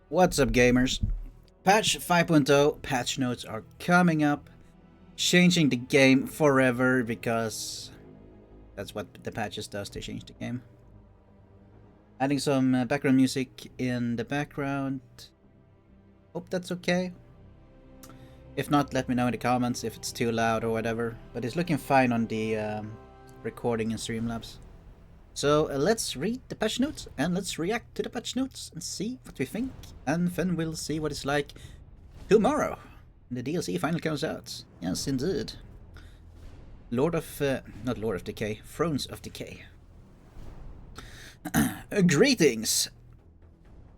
What's up, gamers? Patch 5.0 patch notes are coming up, changing the game forever because that's what the patches does, they change the game. Adding some background music in the background. Hope that's okay. If not, let me know in the comments if it's too loud or whatever, but it's looking fine on the recording in Streamlabs. So let's read the patch notes and let's react to the patch notes and see what we think, and then we'll see what it's like tomorrow. The DLC finally comes out. Yes, indeed. Not Lord of Decay, Thrones of Decay. Greetings!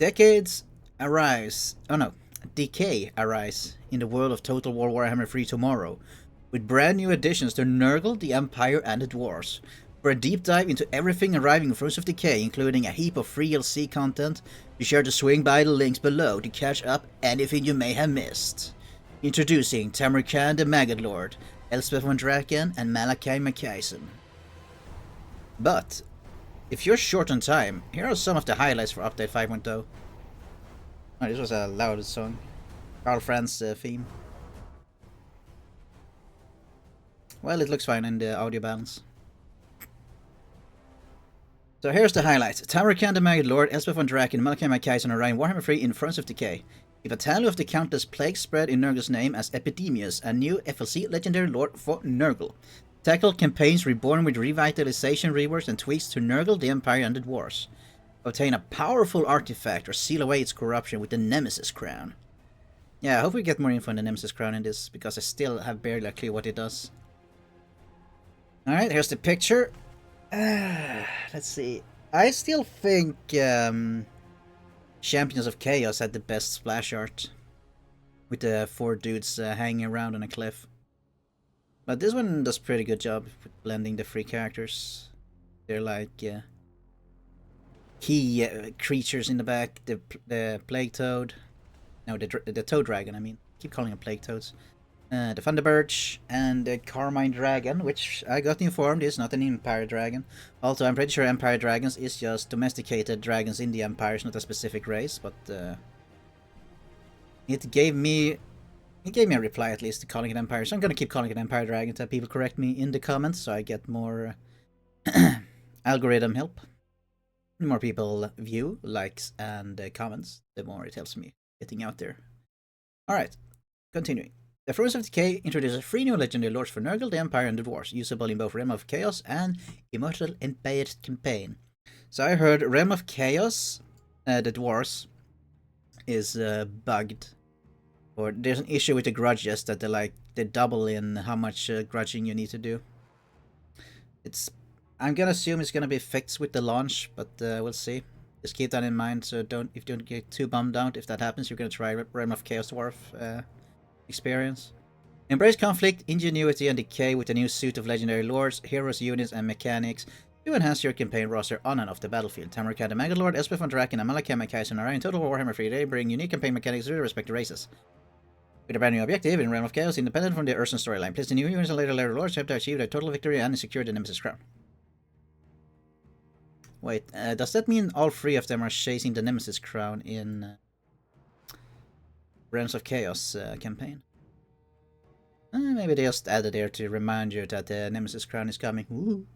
Decades arise. Oh no, decay arise in the world of Total War Warhammer 3 tomorrow, with brand new additions to Nurgle, the Empire, and the Dwarves. For a deep dive into everything arriving in Thrones of Decay, including a heap of free DLC content, be sure to swing by the links below to catch up anything you may have missed. Introducing Tramilton the Maggot Lord, Elspeth von Draken, and Malachi McKayson. But, if you're short on time, here are some of the highlights for Update 5.0. Oh, this was a loud song. Carl Franz theme. Well, it looks fine in the audio balance. So here's the highlights. Tramilton the Maggot Lord, Elspeth von Draken, Malachi McKayson are riding Warhammer 3 in Thrones of Decay. Give a tally of the countless plagues spread in Nurgle's name as Epidemius, a new FLC legendary lord for Nurgle. Tackle campaigns reborn with revitalization, reworks, and tweaks to Nurgle, the Empire, and the Dwarves. Obtain a powerful artifact or seal away its corruption with the Nemesis Crown. Yeah, I hope we get more info on the Nemesis Crown in this, because I still have barely a clue what it does. Alright, here's the picture. Let's see. I still think Champions of Chaos had the best splash art, with the four dudes hanging around on a cliff. But this one does a pretty good job with blending the three characters. They're like key creatures in the back. The Plague Toad, no, the Toad Dragon. I mean, keep calling them Plague Toads. The Thunderbirch and the Carmine Dragon, which I got informed is not an Empire Dragon. Also, I'm pretty sure Empire Dragons is just domesticated dragons in the Empire, it's not a specific race, but it gave me a reply at least to calling it Empire, so I'm gonna keep calling it Empire Dragon until people correct me in the comments, so I get more algorithm help. The more people view, likes, and comments, the more it helps me getting out there. Alright, continuing. The Thrones of Decay introduces 3 new legendary lords for Nurgle, the Empire, and the Dwarves, usable in both Realm of Chaos and Immortal Empire campaign. So I heard Realm of Chaos, the Dwarves, is bugged. Or there's an issue with the grudges that they double in how much grudging you need to do. I'm gonna assume it's gonna be fixed with the launch, but we'll see. Just keep that in mind, so if you don't get too bummed out if that happens, you're gonna try Realm of Chaos Dwarf experience. Embrace conflict, ingenuity, and decay with a new suit of legendary lords, heroes, units, and mechanics to enhance your campaign roster on and off the battlefield. Tramilton the Maggot Lord, Elspeth von Draken, and Malachi McKayson are in Total Warhammer 3. They bring unique campaign mechanics to their respective races. With a brand new objective in Realm of Chaos, independent from the Urson storyline. Place the new units and later lords have to achieve a total victory and secure the Nemesis Crown. Wait, does that mean all 3 of them are chasing the Nemesis Crown in Realms of Chaos campaign? Maybe they just added there to remind you that the Nemesis Crown is coming. Woo!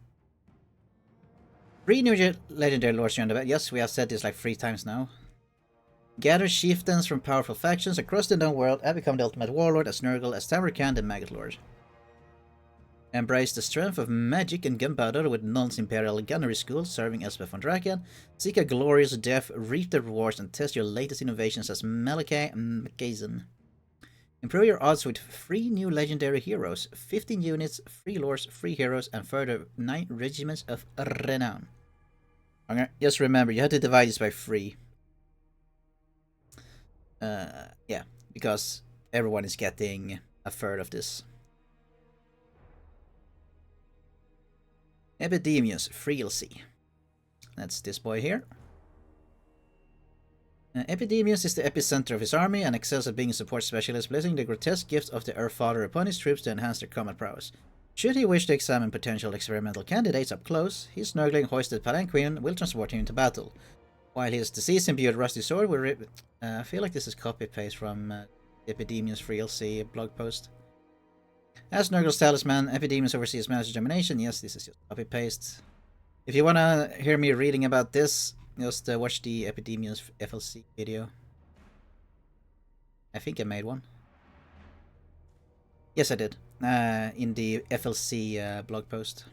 3 new legendary lords join the battle. Yes, we have said this like 3 times now. Gather chieftains from powerful factions across the known world and become the ultimate warlord as Nurgle as Tramilton the Maggot Lord. Embrace the strength of magic and gunpowder with Null's Imperial Gunnery School serving Elspeth von Draken. Seek a glorious death, reap the rewards, and test your latest innovations as Malachi McKayson. Improve your odds with 3 new legendary heroes, 15 units, 3 lords, 3 heroes, and further 9 regiments of renown. Okay, just remember, you have to divide this by 3. Yeah, because everyone is getting a third of this. Epidemius, Freelcy. That's this boy here. Epidemius is the epicenter of his army and excels at being a support specialist, blessing the grotesque gifts of the Earth Father upon his troops to enhance their combat prowess. Should he wish to examine potential experimental candidates up close, his snuggling hoisted palanquin will transport him into battle. While his disease-imbued rusty sword will rip... I feel like this is copy-paste from Epidemius Free LC blog post. As Nurgle's talisman, Epidemius oversees master domination. Yes, this is just copy-paste. If you want to hear me reading about this, just watch the Epidemius FLC video. I think I made one. Yes, I did. In the FLC blog post.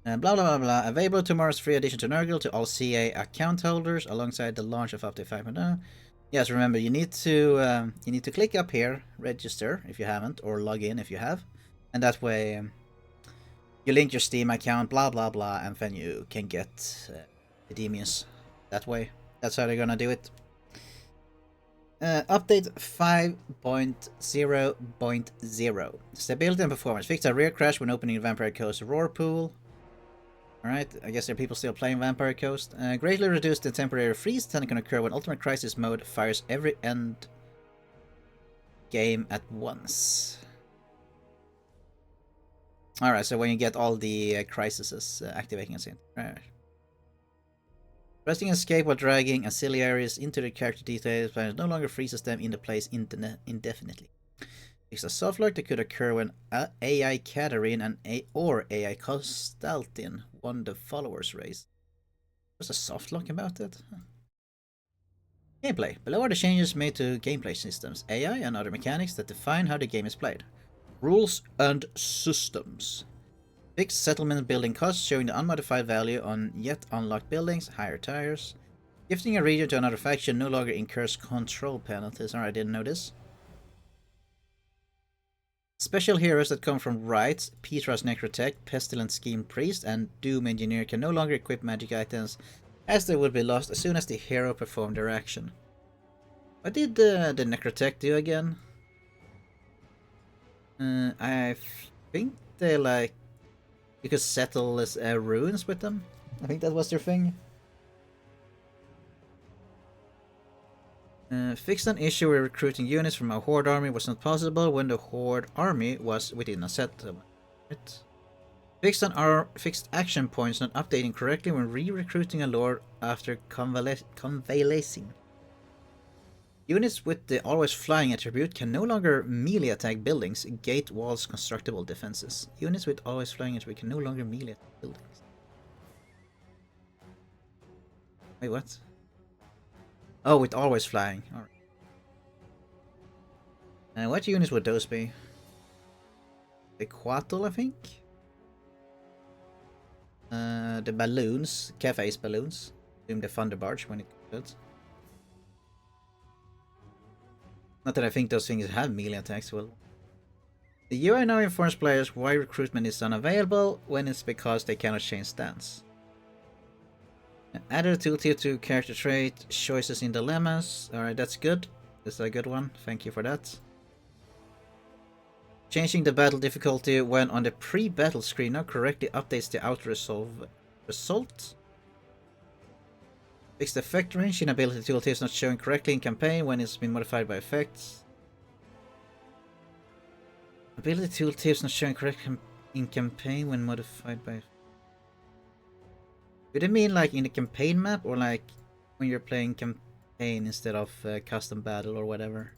Blah blah blah blah. Available tomorrow's free addition to Nurgle to all CA account holders alongside the launch of up to 5.0. Yes, remember you need to click up here, register if you haven't, or log in if you have, and that way you link your Steam account, blah blah blah, and then you can get Epidemius that way. That's how they're gonna do it. Update 5.0.0. Stability and performance. Fix a rear crash when opening Vampire Coast Roar Pool. Alright, I guess there are people still playing Vampire Coast. Greatly reduced the temporary freeze that can occur when Ultimate Crisis mode fires every end game at once. Alright, so when you get all the crises activating at the same time. Right. Pressing escape while dragging ancillaries into the character details but no longer freezes them into place indefinitely. It's a soft lock that could occur when AI Katarine or AI Kostaltin won the followers race. There's a soft lock about that? Huh. Gameplay. Below are the changes made to gameplay systems, AI and other mechanics that define how the game is played. Rules and systems. Fixed settlement building costs showing the unmodified value on yet unlocked buildings, higher tires. Gifting a region to another faction no longer incurs control penalties. Alright, I didn't know this. Special heroes that come from Rites, Petra's Necrotech, Pestilent Scheme Priest, and Doom Engineer can no longer equip magic items, as they would be lost as soon as the hero performed their action. What did the Necrotech do again? I think they like... You could settle as runes with them. I think that was their thing. Fixed an issue where recruiting units from a Horde army was not possible when the Horde army was within a settlement. Fixed action points not updating correctly when re-recruiting a lord after convalescing. Units with the always flying attribute can no longer melee attack buildings, gate walls, constructible defenses. Units with always flying attribute can no longer melee attack buildings. Wait, what? Oh, with always flying. Alright. And what units would those be? The Quattle, I think? The balloons, Cafe's balloons. Assume the Thunderbarge when it comes. Not that I think those things have melee attacks, well. The UI now informs players why recruitment is unavailable when it's because they cannot change stance. Added a tooltip to character trait, choices in dilemmas. Alright, that's good. This is a good one. Thank you for that. Changing the battle difficulty when on the pre-battle screen now correctly updates the auto-resolve result. Fixed effect range in ability tooltips not showing correctly in campaign when it's been modified by effects. Ability tooltips not showing correctly in campaign when modified by effects. Do they mean like in the campaign map or like when you're playing campaign instead of custom battle or whatever?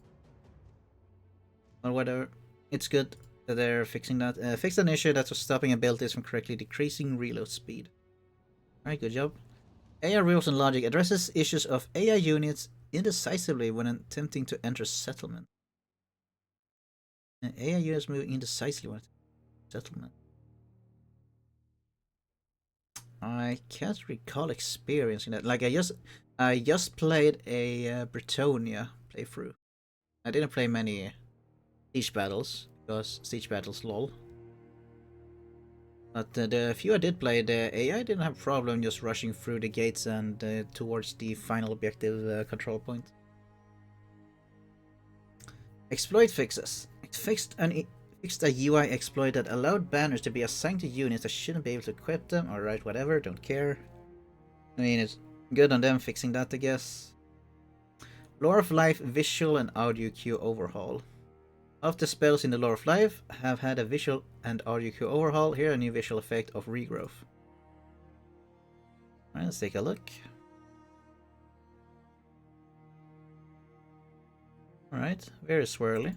Or whatever. It's good that they're fixing that. Fixed an issue that was stopping abilities from correctly decreasing reload speed. Alright, good job. AI rules and logic addresses issues of AI units indecisively when attempting to enter settlement. AI units move indecisively when settlement. I can't recall experiencing that. Like I just played a Bretonia playthrough. I didn't play many siege battles because siege battles lol. But the few I did play, the AI didn't have problem just rushing through the gates and towards the final objective control point. Exploit fixes. It fixed a UI exploit that allowed banners to be assigned to units that shouldn't be able to equip them. Alright, whatever, don't care. I mean, it's good on them fixing that, I guess. Lore of Life visual and audio queue overhaul. Of the spells in the Lore of Life have had a visual and audio queue overhaul. Here a new visual effect of regrowth. Alright, let's take a look. Alright, very swirly.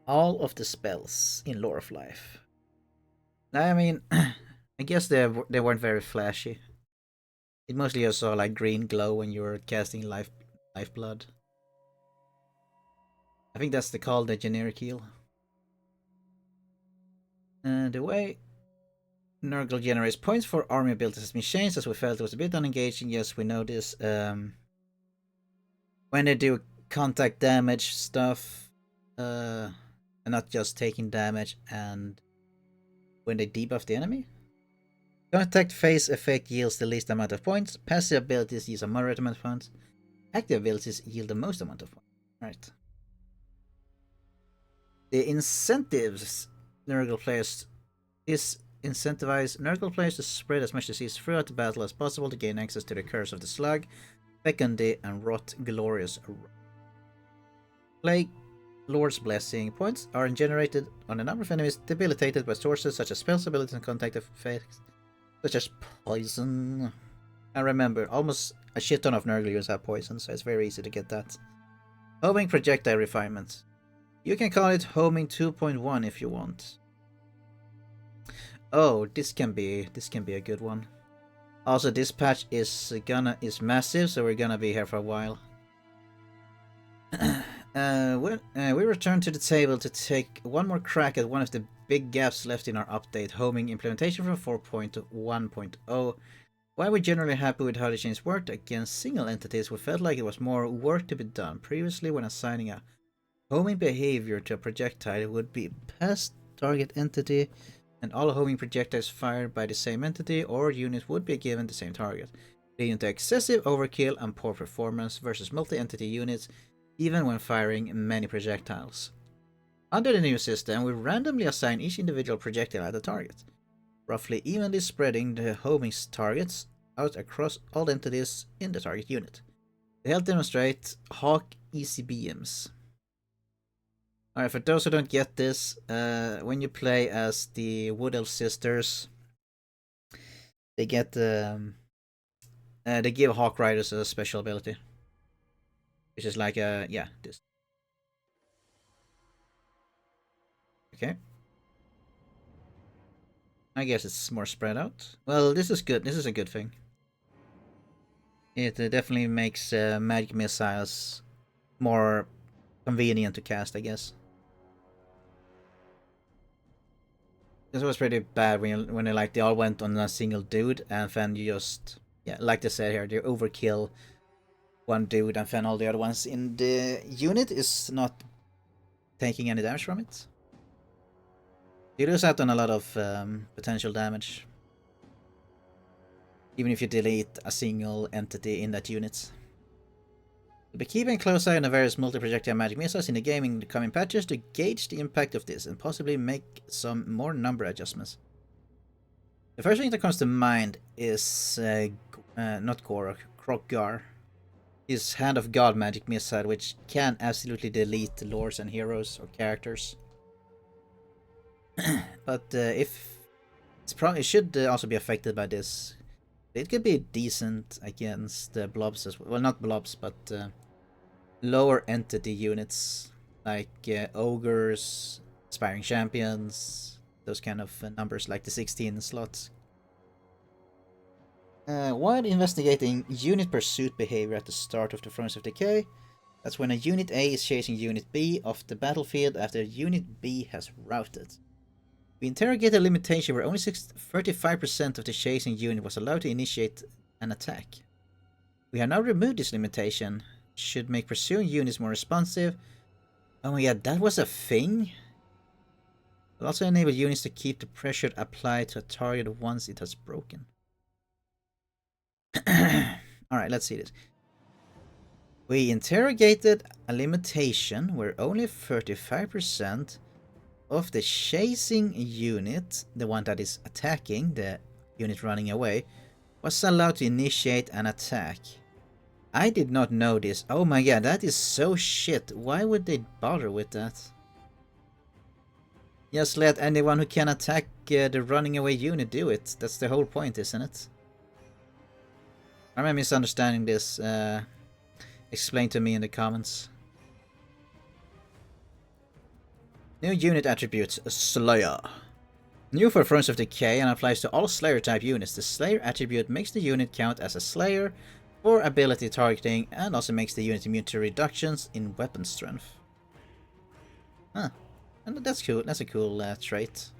All of the spells in Lore of Life. I mean, I guess they weren't very flashy. It mostly just saw like green glow when you were casting Lifeblood. I think that's called the generic heal. And the way Nurgle generates points for army abilities has been changed, as we felt it was a bit unengaging. Yes, we know this. When they do contact damage stuff, and not just taking damage, and when they debuff the enemy. Contact phase effect yields the least amount of points. Passive abilities use a moderate amount of points. Active abilities yield the most amount of points. Right. The incentives Nurgle players incentivize Nurgle players to spread as much disease throughout the battle as possible to gain access to the Curse of the Slug, Fecundity, and Rot Glorious. Plague Lord's Blessing points are generated on a number of enemies debilitated by sources such as spells, abilities, and contact effects, such as poison. And remember, almost a shit ton of Nurgle units have poison, so it's very easy to get that. Homing Projectile Refinement. You can call it Homing 2.1 if you want. Oh, this can be a good one. Also, this patch is massive, so we're gonna be here for a while. We return to the table to take one more crack at one of the big gaps left in our update, homing implementation from 4.1.0. While we're generally happy with how the change worked against single entities, we felt like it was more work to be done. Previously, when assigning a homing behavior to a projectile, it would be past target entity, and all homing projectiles fired by the same entity or unit would be given the same target, leading to excessive overkill and poor performance versus multi-entity units, even when firing many projectiles. Under the new system, we randomly assign each individual projectile at a target, roughly evenly spreading the homing targets out across all entities in the target unit. To help demonstrate, Hawk easy beams. Alright, for those who don't get this, when you play as the Wood Elf Sisters, they get they give Hawk Riders a special ability, which is like yeah, this. Okay. I guess it's more spread out. Well, this is good. This is a good thing. It definitely makes magic missiles more convenient to cast, I guess. This was pretty bad when they all went on a single dude, and then you just, yeah, like they said here, they overkill one dude, and then all the other ones in the unit is not taking any damage from it. You lose out on a lot of potential damage, even if you delete a single entity in that unit. We'll be keeping a close eye on the various multi-projectile magic missiles in the game in the coming patches to gauge the impact of this and possibly make some more number adjustments. The first thing that comes to mind is not Gorok, Krokgar. His Hand of God magic missile, which can absolutely delete the lords and heroes or characters. But if it should also be affected by this. It could be decent against the blobs as well. Well, not blobs, but lower entity units like ogres, aspiring champions, those kind of numbers, like the 16 slots. While investigating unit pursuit behavior at the start of the Thrones of Decay, that's when a Unit A is chasing Unit B off the battlefield after Unit B has routed. We interrogated a limitation where only 35% of the chasing unit was allowed to initiate an attack. We have now removed this limitation. It should make pursuing units more responsive. Oh my god, that was a thing? It will also enable units to keep the pressure applied to a target once it has broken. Alright, let's see this. We interrogated a limitation where only 35% of the chasing unit, the one that is attacking, the unit running away, was allowed to initiate an attack. I did not know this. Oh my god, that is so shit. Why would they bother with that? Just let anyone who can attack the running away unit do it. That's the whole point, isn't it? Or am I misunderstanding this? Explain to me in the comments. New unit attributes, Slayer. New for Thrones of Decay and applies to all Slayer type units. The Slayer attribute makes the unit count as a Slayer for ability targeting and also makes the unit immune to reductions in weapon strength. Huh. And that's cool. That's a cool trait.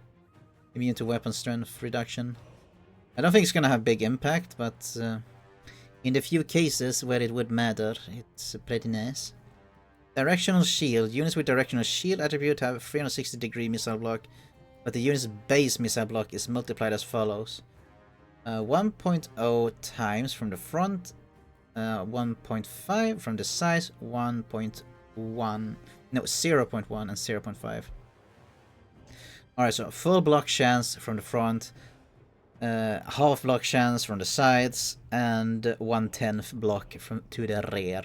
Immune to weapon strength reduction. I don't think it's gonna have big impact, but in the few cases where it would matter, it's pretty nice. Directional shield. Units with directional shield attribute have a 360-degree missile block, but the unit's base missile block is multiplied as follows. 1.0 times from the front, 1.5 from the sides, 0.1 and 0.5. Alright, so full block chance from the front, half block chance from the sides, and 1/10 block to the rear.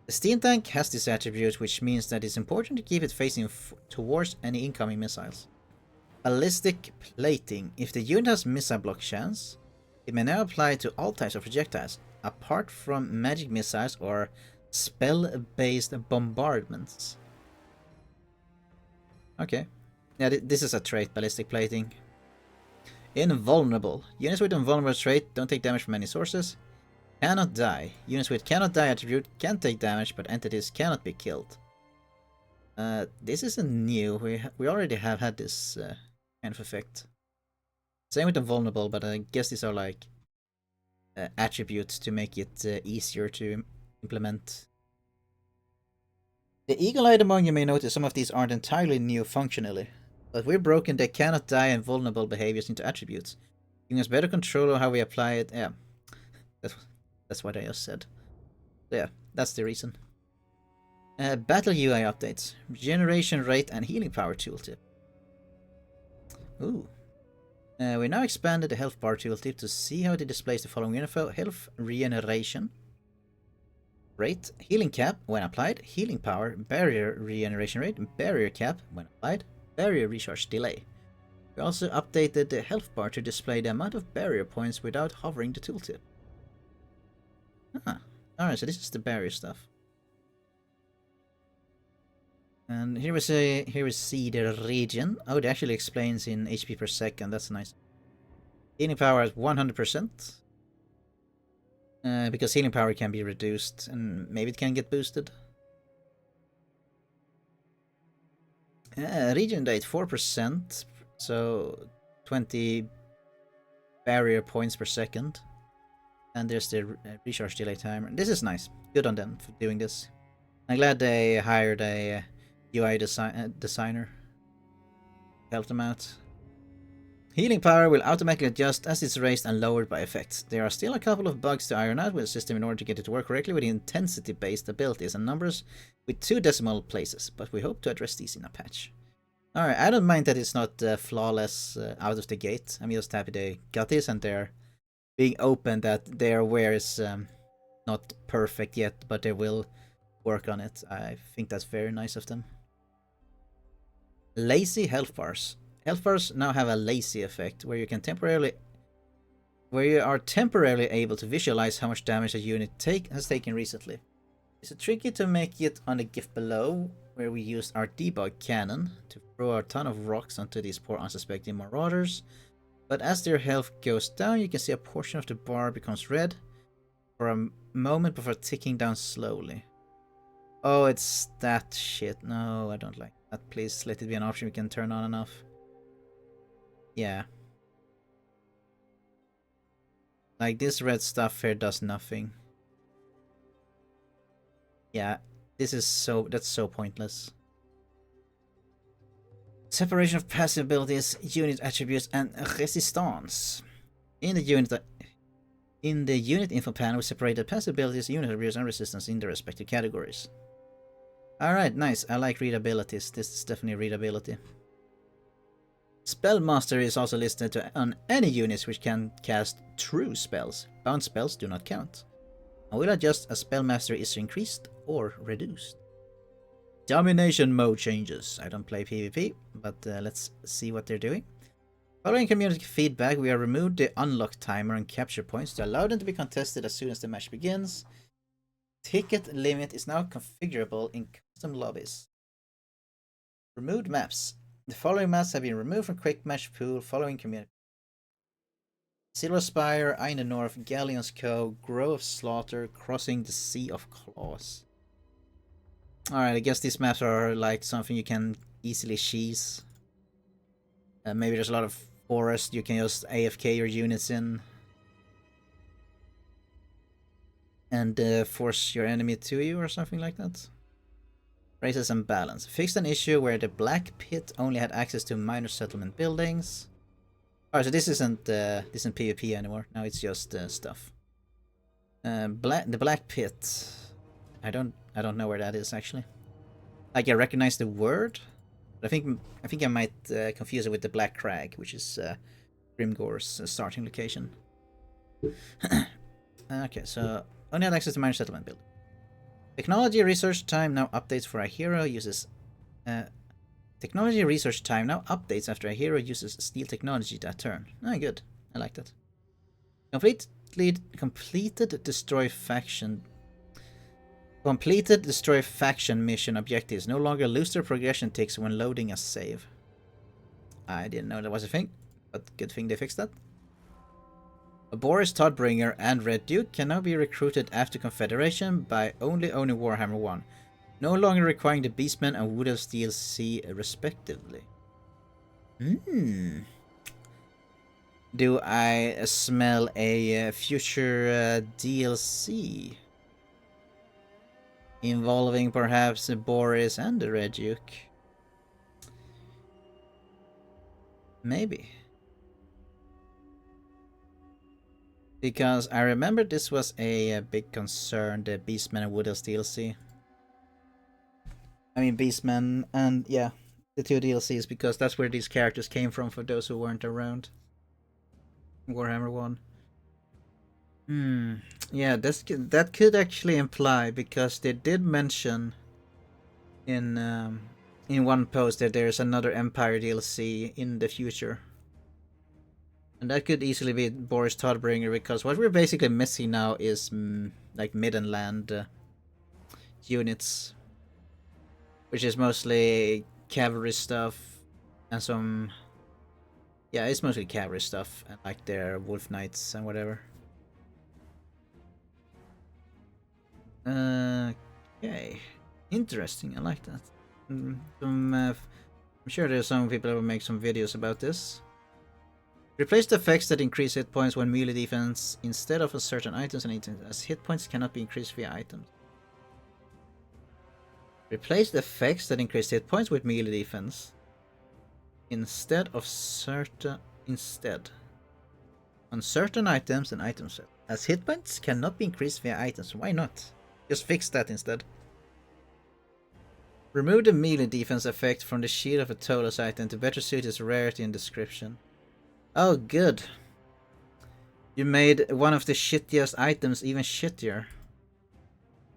The steam tank has this attribute, which means that it's important to keep it facing towards any incoming missiles. Ballistic plating. If the unit has missile block chance, it may now apply to all types of projectiles, apart from magic missiles or spell-based bombardments. Okay. Yeah, this is a trait, ballistic plating. Invulnerable. Units with invulnerable trait don't take damage from any sources. Cannot die. Units with cannot die attribute can take damage, but entities cannot be killed. This isn't new. We already have had this kind of effect. Same with invulnerable, but I guess these are like attributes to make it easier to implement. The eagle-eyed among you may notice some of these aren't entirely new functionally, but we've broken the cannot die and vulnerable behaviors into attributes, giving us better control over how we apply it. Yeah, that's what I just said. So yeah, that's the reason. Battle UI updates. Regeneration rate and healing power tooltip. Ooh. We now expanded the health bar tooltip to see how it displays the following info. Health regeneration rate, healing cap when applied, healing power, barrier regeneration rate, barrier cap when applied, barrier recharge delay. We also updated the health bar to display the amount of barrier points without hovering the tooltip. Alright, so this is the barrier stuff. And here we see the regen. Oh, it actually explains in HP per second. That's nice. Healing power is 100%. Because healing power can be reduced, and maybe it can get boosted. Regen rate 4%, so 20 barrier points per second. And there's the recharge delay timer. This is nice. Good on them for doing this. I'm glad they hired a UI designer. Help them out. Healing power will automatically adjust as it's raised and lowered by effects. There are still a couple of bugs to iron out with the system in order to get it to work correctly with intensity-based abilities and numbers with 2 decimal places, but we hope to address these in a patch. Alright, I don't mind that it's not flawless out of the gate. I'm just happy they got this and they're being open that their aware is not perfect yet, but they will work on it. I think that's very nice of them. Lazy health bars. Health bars now have a lazy effect, where you are temporarily able to visualize how much damage a unit has taken recently. It's tricky to make it on the GIF below, where we used our debug cannon to throw a ton of rocks onto these poor unsuspecting marauders. But as their health goes down, you can see a portion of the bar becomes red for a moment before ticking down slowly. Oh, it's that shit. No, I don't like that. Please let it be an option we can turn on and off. Yeah. Like, this red stuff here does nothing. Yeah, that's so pointless. Separation of passive abilities, unit attributes, and resistance. In the unit info panel, we separated passive abilities, unit attributes, and resistance in their respective categories. Alright, nice. I like readabilities. This is definitely readability. Spellmaster is also listed on any units which can cast true spells. Bound spells do not count. I will adjust as Spellmaster is increased or reduced. Domination mode changes. I don't play PvP, but let's see what they're doing. Following community feedback, we have removed the unlock timer and capture points to allow them to be contested as soon as the match begins. Ticket limit is now configurable in custom lobbies. Removed maps. The following maps have been removed from Quick Match Pool following community. Silver Spire, Eye in the North, Galleon's Cove, Grove of Slaughter, Crossing the Sea of Claws. Alright, I guess these maps are like something you can easily cheese. Maybe there's a lot of forest you can just AFK your units in. And force your enemy to you or something like that. Races and balance. Fixed an issue where the Black Pit only had access to minor settlement buildings. Alright, so this isn't PvP anymore. Now it's just stuff. The Black Pit. I don't know where that is actually. Like I recognize the word, but I think I might confuse it with the Black Crag, which is Grimgore's starting location. Okay, so only had access to minor settlement building. Technology research time now updates for a hero uses. Technology research time now updates after a hero uses steel technology that turn. Ah, good. I like that. Completed destroy faction. Completed destroy faction mission objectives no longer lose their progression ticks when loading a save. I didn't know that was a thing, but good thing they fixed that. Boris Todbringer and Red Duke can now be recruited after Confederation by only owning Warhammer 1, no longer requiring the Beastmen and Wood of Steel C respectively. Do I smell a future DLC? Involving perhaps Boris and the Red Duke? Maybe. Because I remember this was a big concern, the Beastmen and Wood of Steel DLC. I mean Beastmen and yeah, the two DLCs, because that's where these characters came from for those who weren't around. Warhammer 1. Yeah, that could actually imply, because they did mention in one post that there's another Empire DLC in the future. And that could easily be Boris Todbringer, because what we're basically missing now is like mid-and-land units, which is mostly cavalry stuff and some. Yeah, it's mostly cavalry stuff and like their wolf knights and whatever. Okay, interesting. I like that. I'm sure there's some people that will make some videos about this. Replace the effects that increase hit points when melee defense instead of a certain items and items, as hit points cannot be increased via items. Replace the effects that increase hit points with melee defense instead of certain on certain items and item set, as hit points cannot be increased via items. Why not? Just fix that instead. Remove the melee defense effect from the shield of a Tolos item to better suit its rarity and description. Oh, good. You made one of the shittiest items even shittier.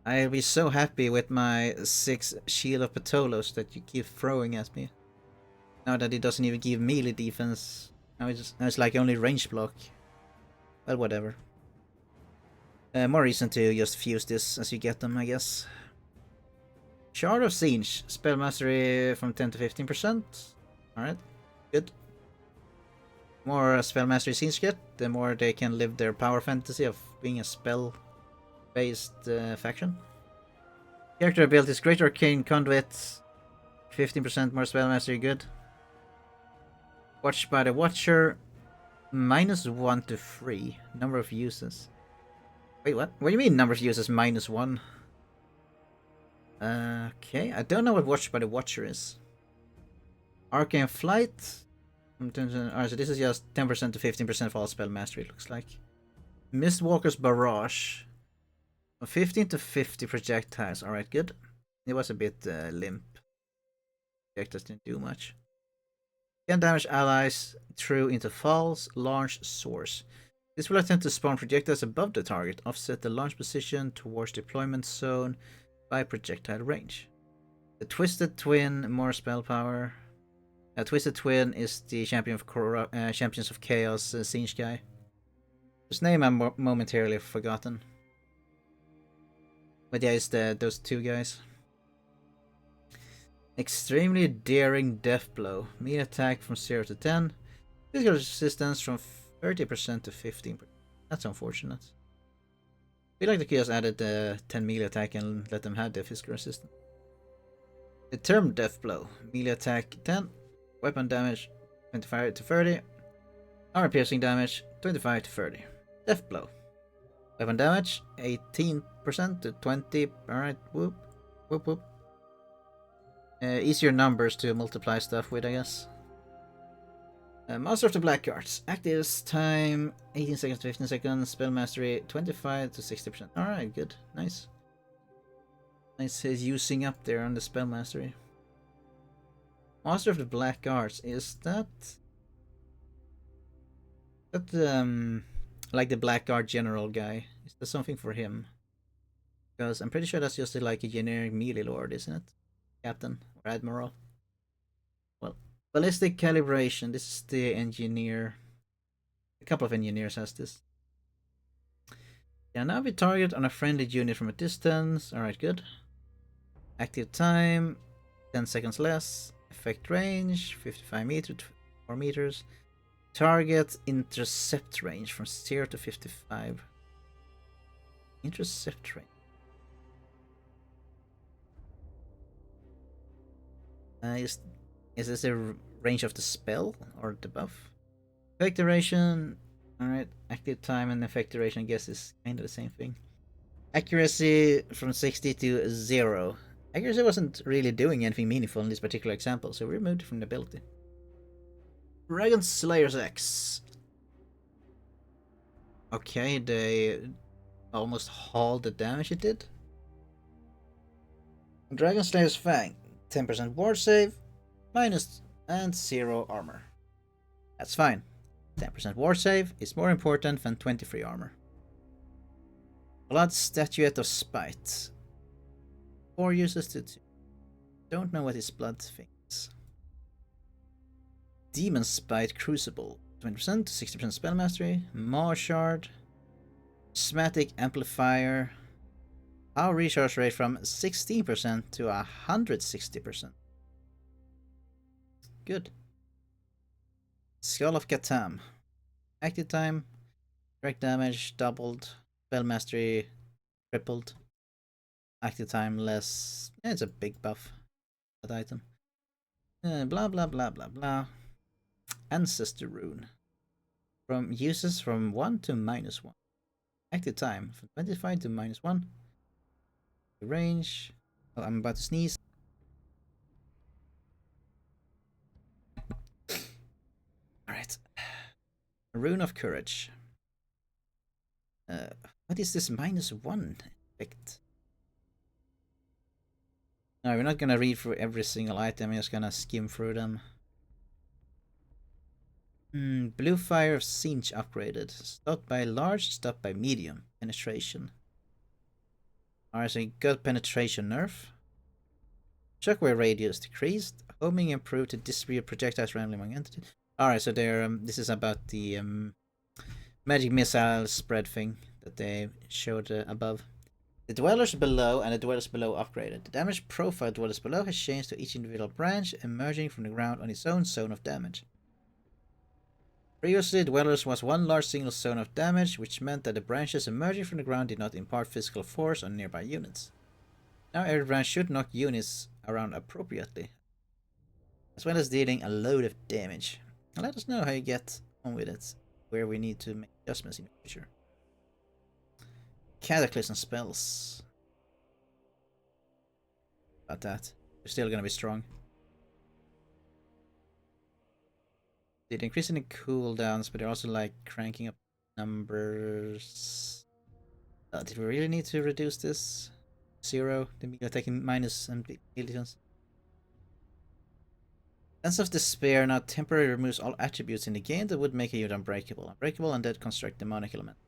I'll be so happy with my 6 Shield of Patolos that you keep throwing at me. Now that it doesn't even give melee defense. Now it's like only range block. Well, whatever. More reason to just fuse this as you get them, I guess. Shard of Siege. Spell mastery from 10 to 15%. Alright, good. More spell mastery Siege get, the more they can live their power fantasy of being a spell-based faction. Character abilities, Great Arcane Conduit. 15% more spell mastery, good. Watched by the Watcher. -1 to 3. Number of uses. Wait, what? What do you mean number of uses -1? Okay, I don't know what Watched by the Watcher is. Arcane Flight. Alright, so this is just 10% to 15% of all spell mastery, it looks like. Mistwalker's Barrage. 15 to 50 projectiles. Alright, good. It was a bit limp. Projectiles didn't do much. Can damage allies through into falls, launch source. This will attempt to spawn projectiles above the target, offset the launch position towards deployment zone by projectile range. The Twisted Twin, more spell power. Twisted Twin is the champion of Champions of Chaos, Singe guy. His name I'm momentarily forgotten. But yeah, it's those two guys. Extremely Daring Death Blow. Melee attack from 0 to 10. Physical resistance from 30% to 15%. That's unfortunate. I feel like they could just added the 10 melee attack and let them have the physical resistance. The term Death Blow. Melee attack 10. Weapon damage 25 to 30. Armor piercing damage 25 to 30. Death Blow. Weapon damage 18% to 20. Alright, whoop. Whoop whoop. Easier numbers to multiply stuff with, I guess. Master of the Black Arts. Active time 18 seconds to 15 seconds. Spell mastery 25 to 60%. Alright, good. Nice. Nice using up there on the spell mastery. Master of the Black Arts. Is that like the Black Art General guy? Is that something for him? Because I'm pretty sure that's just like a generic melee lord, isn't it? Captain or Admiral. Well, ballistic calibration. This is the engineer. A couple of engineers has this. Yeah, now we target on a friendly unit from a distance. Alright, good. Active time 10 seconds less. Effect range 55 meters to 4 meters. Target intercept range from 0 to 55. Intercept range. Is this a range of the spell or the buff? Effect duration. Alright, active time and effect duration I guess is kind of the same thing. Accuracy from 60 to 0. Accuracy wasn't really doing anything meaningful in this particular example, so we removed it from the ability. Dragon Slayer's X. Okay, they almost hauled the damage it did. Dragon Slayer's Fang. 10% ward save, minus and 0 armor. That's fine. 10% ward save is more important than 23 armor. Blood Statuette of Spite. 4 uses to 2. Don't know what his blood thinks. Demon Spite Crucible. 20% to 60% spell mastery. Maw Shard. Prismatic Amplifier. Power recharge rate from 16% to 160%. Good. Skull of Katam. Active time. Direct damage doubled. Spell mastery tripled. Active time less. Yeah, it's a big buff. That item. Blah blah blah blah blah. Ancestor Rune. From uses from 1 to -1. Active time from 25 to -1. Range. Oh, I'm about to sneeze. Alright. Rune of Courage. What is this -1 effect? No, we're not gonna read through every single item, we're just gonna skim through them. Blue Fire of Singe upgraded. Stopped by large, stopped by medium. Penetration. Alright, so you got penetration nerf. Shockwave radius decreased. Homing improved to distribute projectiles randomly among entities. Alright, so they're this is about the magic missile spread thing that they showed above. The dwellers below and the dwellers below upgraded. The damage profile of dwellers below has changed to each individual branch, emerging from the ground on its own zone of damage. Previously, dwellers was one large single zone of damage, which meant that the branches emerging from the ground did not impart physical force on nearby units. Now every branch should knock units around appropriately, as well as dealing a load of damage. Now let us know how you get on with it, where we need to make adjustments in the future. Cataclysm spells. About that. They're still gonna be strong. They're increasing the cooldowns, but they're also like cranking up numbers. Did we really need to reduce this? 0, the melee attacking minus and abilities. Sense of Despair now temporarily removes all attributes in the game that would make a unit unbreakable. Unbreakable, undead, construct, demonic element.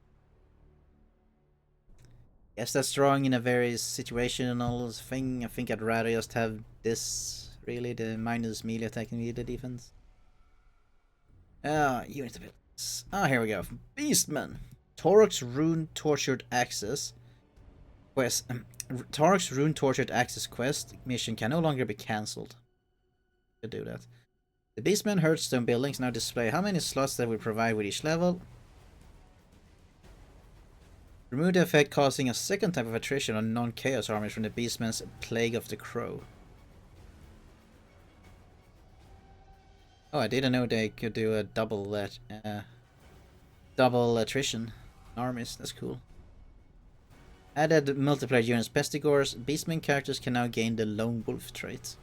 Yes, that's strong in a very situational thing. I think I'd rather just have this, really, the minus melee attack and melee defense. Unit abilities. Here we go. Beastman. Torok's Rune Tortured Access quest. Torok's Rune Tortured Access quest mission can no longer be cancelled. To do that. The Beastman Hearthstone buildings now display how many slots that we provide with each level. Remove the effect causing a second type of attrition on non-chaos armies from the Beastman's Plague of the Crow. Oh, I didn't know they could do a double attrition armies. That's cool. Added multiplayer units Pestigores. Beastman characters can now gain the Lone Wolf trait.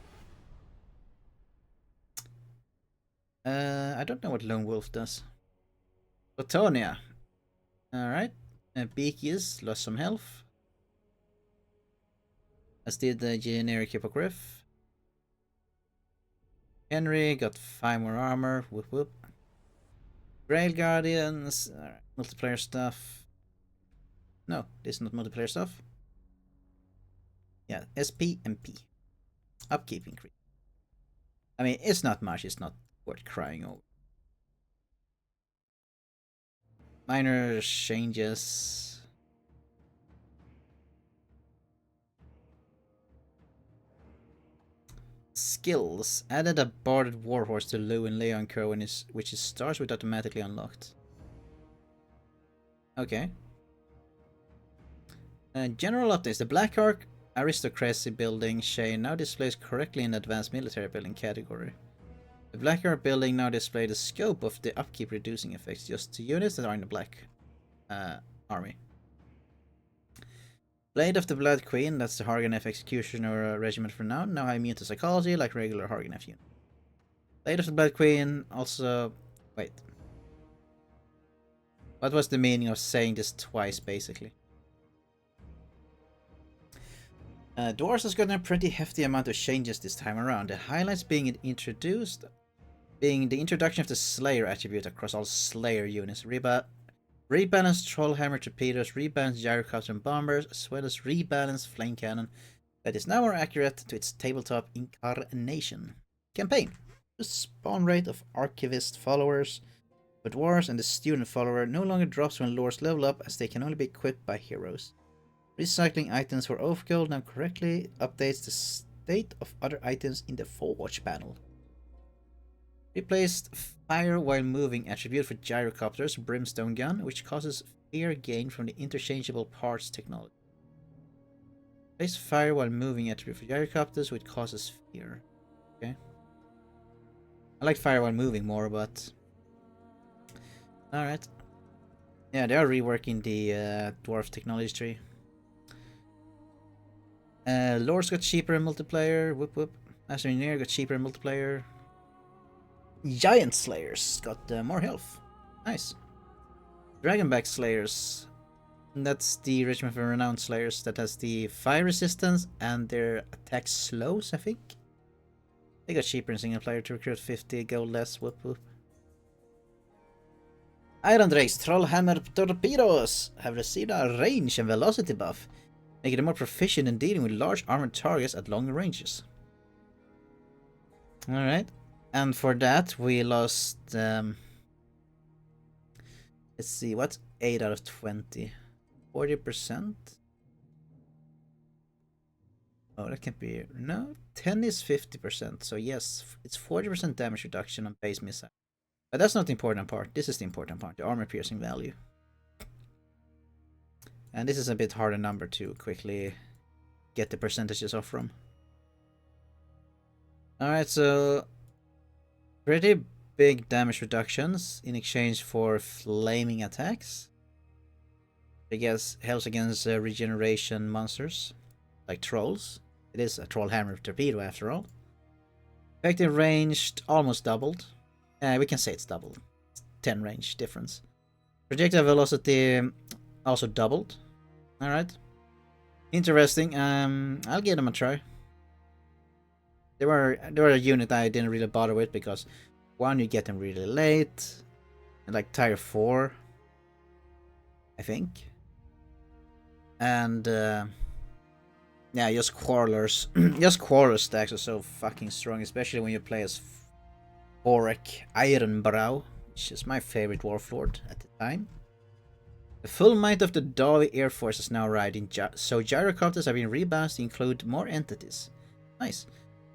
I don't know what Lone Wolf does. Platonia. Alright. Beakies lost some health. As did the generic Hippogriff. Henry got 5 more armor. Whoop whoop. Grail Guardians. Multiplayer stuff. No, this is not multiplayer stuff. Yeah, SP and P. Upkeep increase. I mean, it's not much. It's not worth crying over. Minor changes. Skills. Added a Barded Warhorse to Lou and Leon Crow, which is starts with automatically unlocked. Okay. General updates. The Blackheart Aristocracy building chain now displays correctly in the Advanced Military Building category. The Blackheart building now displays the scope of the upkeep reducing effects just to units that are in the Black army. Blade of the Blood Queen, that's the Harganef Executioner regiment for now have immune to psychology like regular Harganef unit. Blade of the Blood Queen also... Wait. What was the meaning of saying this twice, basically? Dwarves has gotten a pretty hefty amount of changes this time around. The highlights being the introduction of the Slayer attribute across all Slayer units. Rebalanced Trollhammer torpedoes, rebalanced gyrocopter and bombers, as well as rebalanced flame cannon that is now more accurate to its tabletop incarnation. Campaign. The spawn rate of Archivist followers for dwarves and the student follower no longer drops when lords level up, as they can only be equipped by heroes. Recycling items for Oath Gold now correctly updates the state of other items in the Forge panel. Replaced Fire While Moving attribute for Gyrocopters Brimstone Gun, which causes fear gained from the interchangeable parts technology. Replaced Fire While Moving attribute for Gyrocopters, which causes fear. Okay. I like Fire While Moving more, but... Alright. Yeah, they are reworking the Dwarf technology tree. Lords got cheaper in multiplayer. Whoop whoop. Master Engineer got cheaper in multiplayer. Giant Slayers got more health. Nice. Dragonback Slayers. That's the Regiment of Renowned Slayers that has the fire resistance and their attack slows, I think. They got cheaper in single player to recruit 50 gold less. Whoop whoop. Iron Drakes Trollhammer Torpedoes have received a range and velocity buff, making them more proficient in dealing with large armored targets at longer ranges. Alright. And for that, we lost... let's see, what's 8 out of 20? 40%? Oh, that can't be... No, 10 is 50%. So yes, it's 40% damage reduction on base missile. But that's not the important part. This is the important part, the armor piercing value. And this is a bit harder number to quickly get the percentages off from. Alright, so pretty big damage reductions in exchange for flaming attacks. I guess helps against regeneration monsters, like trolls. It is a troll hammer torpedo after all. Effective range almost doubled. We can say it's doubled. It's 10 range difference. Projectile velocity also doubled. Alright. Interesting. I'll give them a try. They were a unit I didn't really bother with because one, you get them really late. And like tier 4. I think. And yeah, just quarrelers, just quarreler stacks are so fucking strong, especially when you play as Borek Ironbrow, which is my favorite warlord at the time. The full might of the Dawi Air Force is now riding, so gyrocopters have been rebalanced to include more entities. Nice.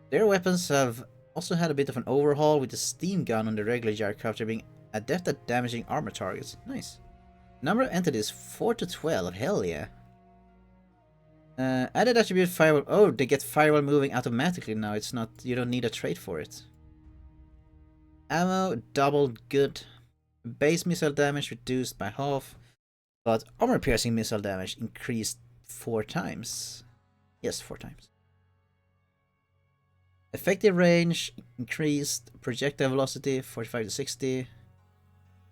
Their weapons have also had a bit of an overhaul, with the steam gun on the regular gyrocopter being adept at damaging armor targets. Nice. Number of entities 4 to 12. Hell yeah. Added attribute firewall. Oh, they get firewall moving automatically now. It's not. You don't need a trait for it. Ammo doubled. Good. Base missile damage reduced by half. But armor-piercing missile damage increased 4 times. Yes, 4 times. Effective range increased. Projectile velocity 45 to 60.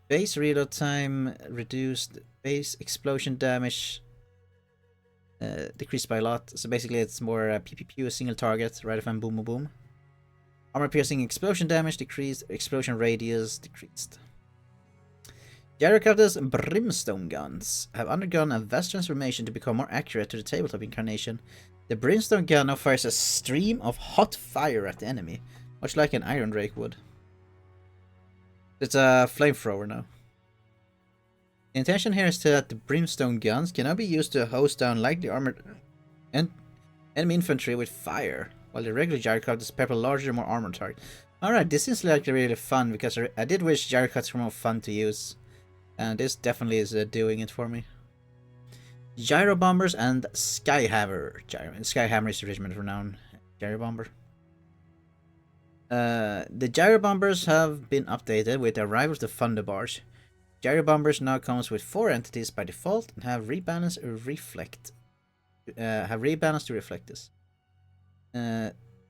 Base reload time reduced. Base explosion damage decreased by a lot. So basically it's more pew pew pew, single target, rather than boom boom boom. Armor-piercing explosion damage decreased. Explosion radius decreased. Gyrocopter's Brimstone guns have undergone a vast transformation to become more accurate to the tabletop incarnation. The Brimstone gun now fires a stream of hot fire at the enemy, much like an Iron Drake would. It's a flamethrower now. The intention here is that the Brimstone guns can now be used to hose down lightly armored enemy infantry with fire, while the regular gyrocopters pepper larger, more armored targets. Alright, this seems like really fun, because I did wish gyrocopters were more fun to use. And this definitely is doing it for me. Gyro Bombers and Skyhammer. Skyhammer is the regiment renowned Gyro Bomber. The Gyro Bombers have been updated with the arrival of the Thunderbars. Gyro Bombers now comes with 4 entities by default and have rebalance or reflect. To reflect this.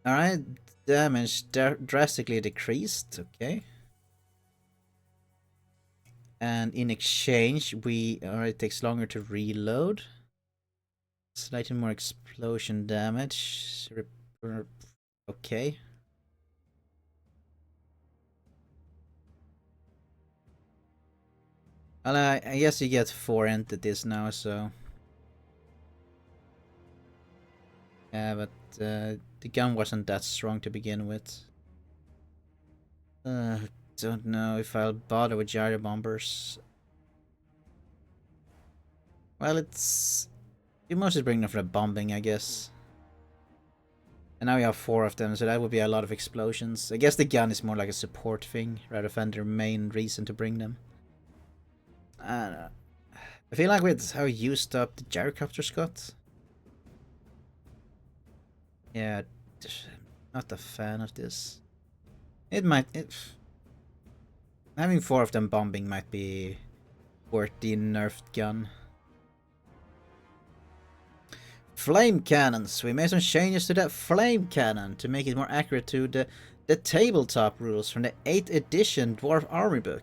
Alright, damage drastically decreased. Okay. And in exchange, it takes longer to reload. Slightly more explosion damage. Okay. Well, I guess you get 4 entities now, so. Yeah, but the gun wasn't that strong to begin with. Don't know if I'll bother with gyro bombers. Well, you mostly bring them for the bombing, I guess. And now we have 4 of them, so that would be a lot of explosions. I guess the gun is more like a support thing, rather than their main reason to bring them. I don't know. I feel like with how used up the gyrocopters got. Yeah, not a fan of this. Having 4 of them bombing might be worth the nerfed gun. Flame cannons. We made some changes to that flame cannon to make it more accurate to the tabletop rules from the 8th edition Dwarf Army book.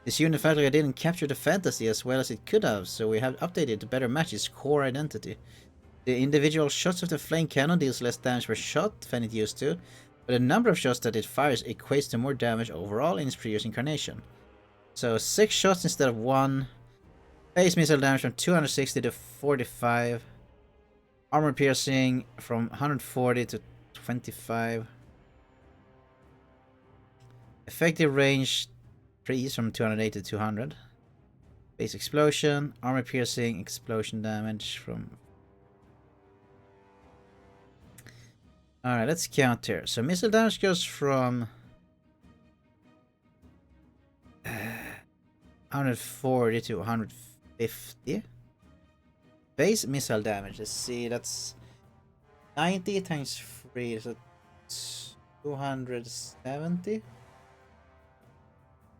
This unit felt like I didn't capture the fantasy as well as it could have, so we have updated to better match its core identity. The individual shots of the flame cannon deals less damage per shot than it used to, but the number of shots that it fires equates to more damage overall in its previous incarnation. So 6 shots instead of 1. Base missile damage from 260 to 45. Armor piercing from 140 to 25. Effective range increase from 280 to 200. Base explosion, armor piercing, explosion damage from... Alright, let's count here. So missile damage goes from 140 to 150. Base missile damage, let's see, that's 90 times 3, so 270.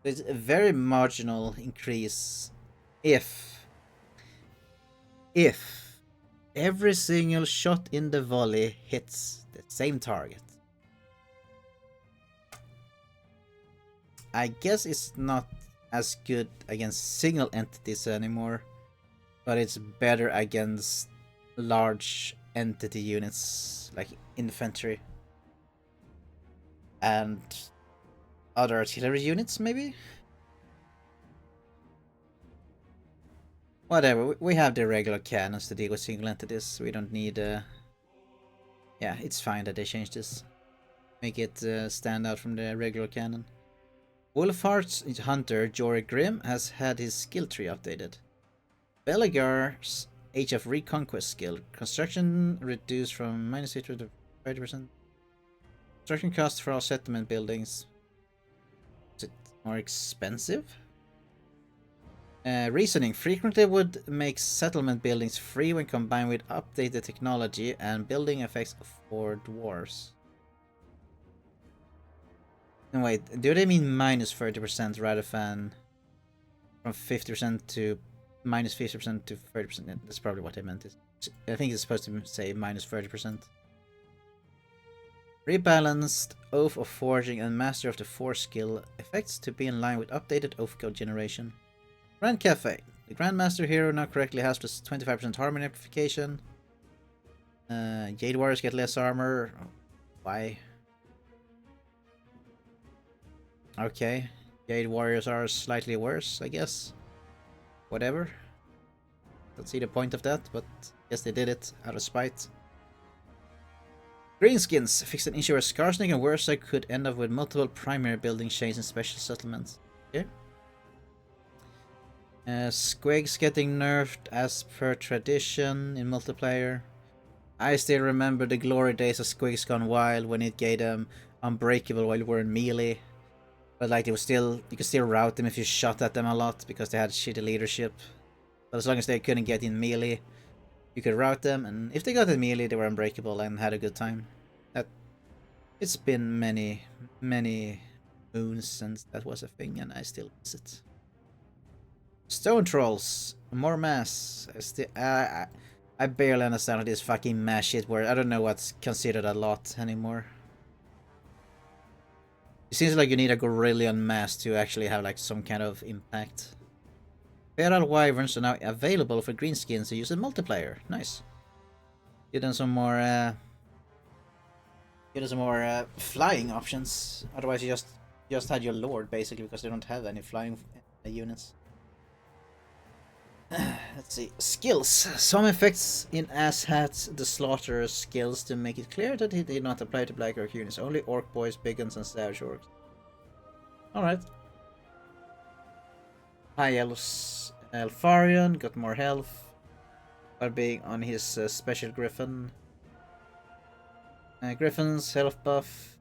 It's a very marginal increase if every single shot in the volley hits the same target. I guess it's not as good against single entities anymore, but it's better against large entity units like infantry and other artillery units, maybe? Whatever, we have the regular cannons to deal with single entities. We don't need... Yeah, it's fine that they changed this. Make it stand out from the regular cannon. Wolfheart's hunter, Jory Grimm, has had his skill tree updated. Beligar's Age of Reconquest skill. Construction reduced from -8 to 30%. Construction cost for all settlement buildings. Is it more expensive? Reasoning frequently would make settlement buildings free when combined with updated technology and building effects for dwarves. No, wait, do they mean -30% rather than from 50% to -50% to 30%? That's probably what I meant. I think it's supposed to say -30%. Rebalanced Oath of Forging and Master of the Force skill effects to be in line with updated Oath code generation. Grand Cafe. The Grandmaster hero now correctly has plus 25% harmony amplification. Jade Warriors get less armor. Why? Okay. Jade Warriors are slightly worse, I guess. Whatever. Don't see the point of that, but I guess they did it out of spite. Greenskins fixed an issue where Skarsnik and Wursa could end up with multiple primary building chains and special settlements. Okay. Squigs getting nerfed as per tradition in multiplayer. I still remember the glory days of Squigs Gone Wild when it gave them unbreakable while you were in melee. But like it was still, you could still route them if you shot at them a lot because they had shitty leadership. But as long as they couldn't get in melee, you could route them, and if they got in melee, they were unbreakable and had a good time. It's been many moons since that was a thing, and I still miss it. Stone Trolls, more mass. I barely understand this fucking mass shit where I don't know what's considered a lot anymore. It seems like you need a Gorillion mass to actually have like some kind of impact. Feral Wyverns are now available for greenskins to use in multiplayer. Nice. Give them some more flying options. Otherwise you just had your Lord basically because they don't have any flying units. Let's see. Skills. Some effects in Asshats the Slaughterer's skills to make it clear that he did not apply to Black Orc units. Only Orc Boys, Biggins, and Savage Orcs. Alright. High Elves. Elfarion got more health by being on his special Griffin. Griffin's health buff.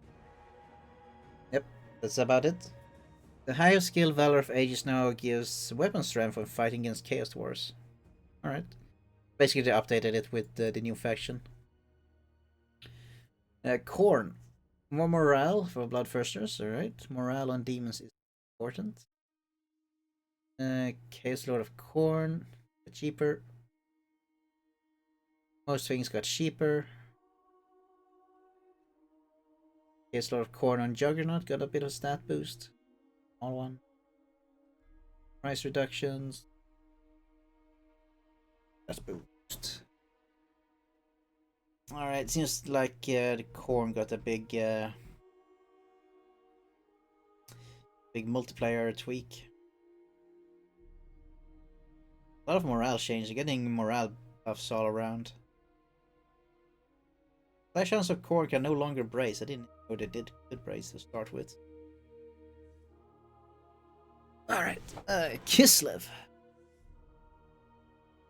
Yep, that's about it. The higher skill Valor of Ages now gives weapon strength when fighting against Chaos Dwarves. Alright. Basically they updated it with the new faction. Khorne. More morale for Bloodthirsters, alright. Morale on demons is important. Chaos Lord of Khorne. Cheaper. Most things got cheaper. Chaos Lord of Khorne on Juggernaut got a bit of stat boost. Small one. Price reductions. That's boost. Alright, seems like the Khorne got a big multiplayer tweak. A lot of morale change. Getting morale buffs all around. Flash Hounds of Khorne can no longer brace. I didn't know they did brace to start with. Alright, Kislev.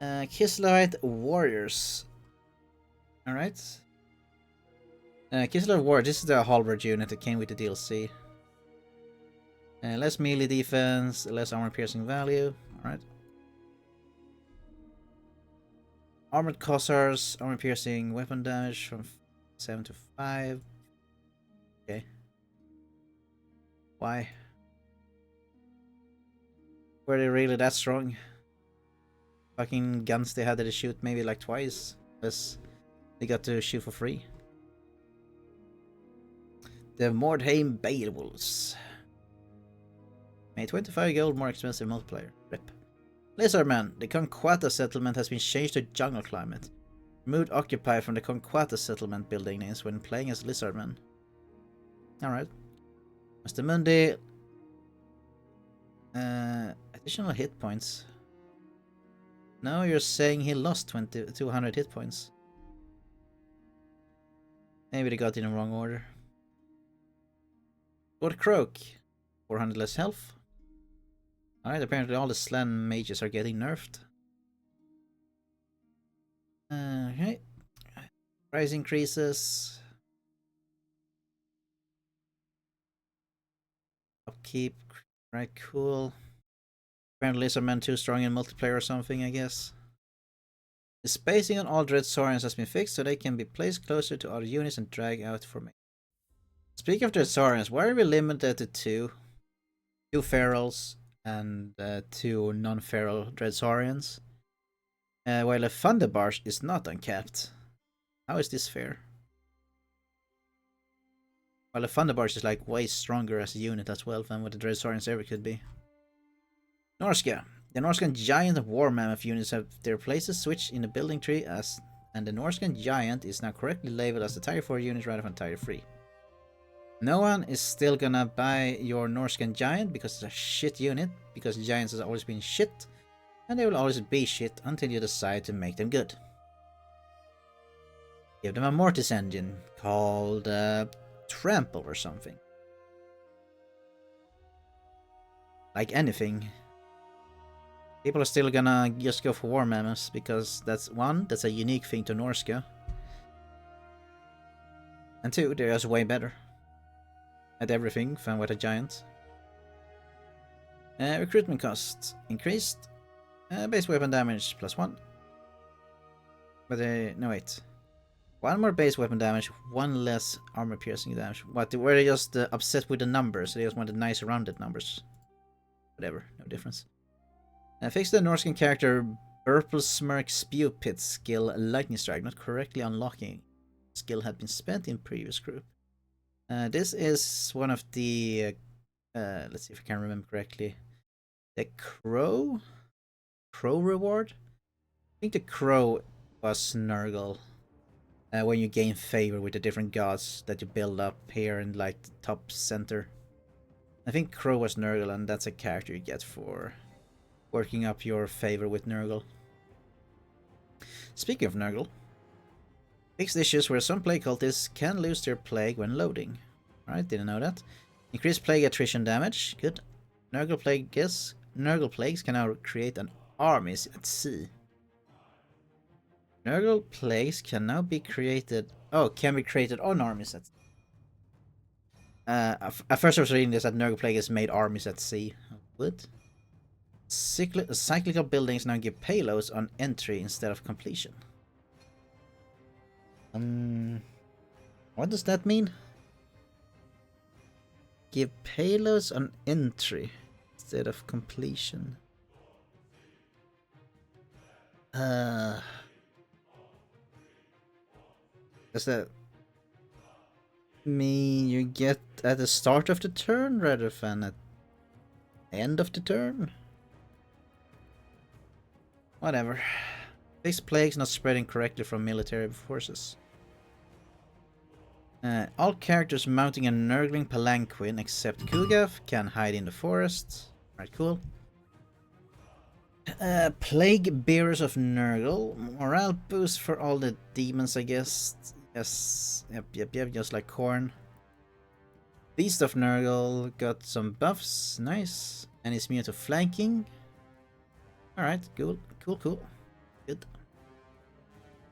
Kislevite Warriors. Alright. Kislev Warriors, this is the halberd unit that came with the DLC. Less melee defense, less armor piercing value. Alright. Armored Cossars, armor piercing weapon damage from 7 to 5. Okay. Why? Were they really that strong? Fucking guns they had to shoot maybe like twice. Plus they got to shoot for free. The Mordheim Beowulfs. Made 25 gold more expensive multiplayer. Rip. Lizardman. The Conquata settlement has been changed to jungle climate. Removed Occupy from the Conquata settlement building names when playing as Lizardman. Alright. Mr. Mundi. Additional hit points. No, you're saying he lost 200 hit points. Maybe they got in the wrong order. Lord Croak, 400 less health. Alright, apparently all the Slan mages are getting nerfed. Okay. Price increases. Upkeep. Right, cool. Apparently Lizardmen too strong in multiplayer or something, I guess. The spacing on all Dread Saurians has been fixed so they can be placed closer to other units and drag out formation. Speaking of Dread Saurians, why are we limited to two? Two ferals and two non-feral Dread Saurians? While a Thunderbarge is not uncapped. How is this fair? While a Thunderbarge is like way stronger as a unit as well than what the Dread Saurians ever could be. Norska. The Norscan Giant War Mammoth units have their places switched in the building tree and the Norscan Giant is now correctly labeled as the Tier 4 unit rather than Tier 3. No one is still gonna buy your Norscan Giant because it's a shit unit, because Giants has always been shit, and they will always be shit until you decide to make them good. Give them a Mortis engine called Trample or something. Like anything. People are still gonna just go for War Mammoths because that's a unique thing to Norska. And two, they're just way better at everything than what a giant. Recruitment cost increased. Base weapon damage +1. But no wait. One more base weapon damage, one less armor piercing damage. What, were they just upset with the numbers? They just wanted nice rounded numbers. Whatever, no difference. Fix the Norscan character Burple Smirk Spew Pit skill Lightning Strike, not correctly unlocking. Skill had been spent in previous group. This is one of the, let's see if I can remember correctly. The Crow reward? I think the Crow was Nurgle. When you gain favor with the different gods that you build up here in like the top center. I think Crow was Nurgle, and that's a character you get for working up your favor with Nurgle. Speaking of Nurgle, fixed issues where some plague cultists can lose their plague when loading. Alright, didn't know that. Increased plague attrition damage, good. Nurgle plagues can now create an armies at sea. Nurgle plagues can now be created. Oh, can be created on armies at sea. At first I was reading this that Nurgle plagues made armies at sea. What? Cyclical buildings now give payloads on entry instead of completion. What does that mean? Give payloads on entry instead of completion. Does that mean you get at the start of the turn rather than at the end of the turn? Whatever. Fix plagues not spreading correctly from military forces. All characters mounting a Nurgling palanquin except Kugath can hide in the forest. Alright, cool. Plague Bearers of Nurgle. Morale boost for all the demons, I guess. Yes. Yep. Just like Khorne. Beast of Nurgle got some buffs. Nice. And is immune to flanking. Alright, cool. Good.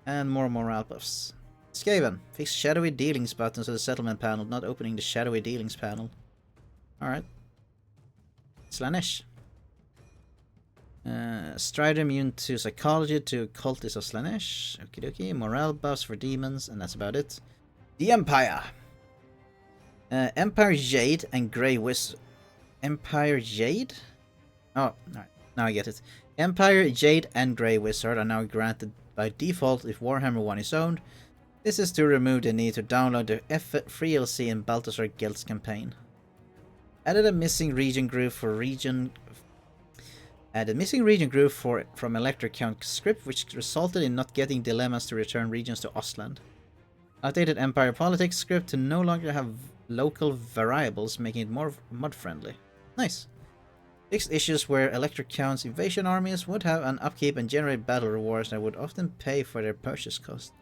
And more morale buffs. Skaven. Fix shadowy dealings buttons on the settlement panel, not opening the shadowy dealings panel. Alright. Slanesh. Strider immune to psychology to cultists of Slanesh. Okie dokie. Morale buffs for demons, and that's about it. The Empire. Empire Jade and Grey Wizard. Empire Jade? Oh, alright. Now I get it. Empire, Jade, and Grey Wizard are now granted by default if Warhammer 1 is owned. This is to remove the need to download the free DLC in Balthasar Guild's campaign. Added a missing region group from Electric Count script, which resulted in not getting dilemmas to return regions to Ostland. Updated Empire Politics script to no longer have local variables, making it more mod friendly. Nice. Fixed issues where Electric Count's invasion armies would have an upkeep and generate battle rewards that would often pay for their purchase cost.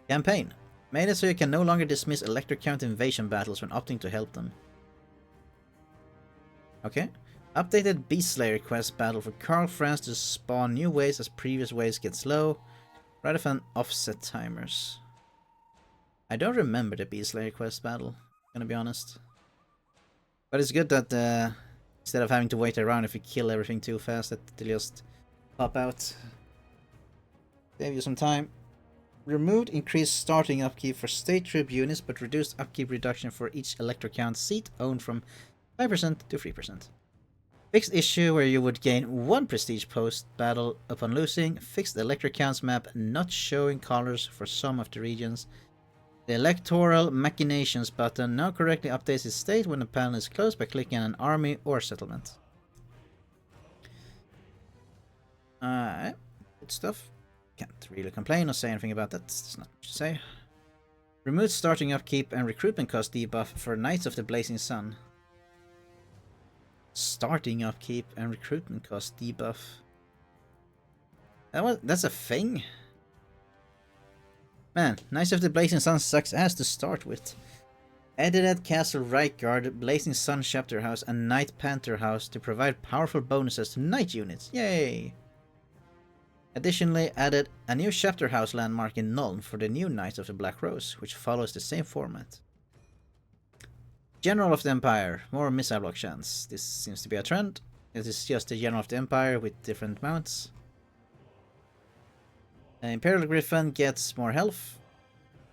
Campaign. Made it so you can no longer dismiss Electric Count invasion battles when opting to help them. Okay. Updated Beast Slayer quest battle for Karl Franz to spawn new waves as previous waves get slow, rather than offset timers. I don't remember the Beast Slayer quest battle, gonna be honest. But it's good that instead of having to wait around if you kill everything too fast, that they just pop out. Save you some time. Removed increased starting upkeep for state troop units, but reduced upkeep reduction for each Electric Count seat owned from 5% to 3%. Fixed issue where you would gain 1 prestige post battle upon losing. Fixed Electric Counts map not showing colors for some of the regions. The Electoral Machinations button now correctly updates its state when the panel is closed by clicking on an army or settlement. Alright, good stuff. Can't really complain or say anything about that, there's not much to say. Removed starting upkeep and recruitment cost debuff for Knights of the Blazing Sun. Starting upkeep and recruitment cost debuff. That's a thing? Man, Knights of the Blazing Sun sucks ass to start with. Added at Castle Reichgard, Blazing Sun Chapter House and Knight Panther House to provide powerful bonuses to Knight units. Yay! Additionally, added a new Chapter House landmark in Nuln for the new Knights of the Black Rose, which follows the same format. General of the Empire, more missile block chance. This seems to be a trend. It is just the General of the Empire with different mounts. Imperial Griffin gets more health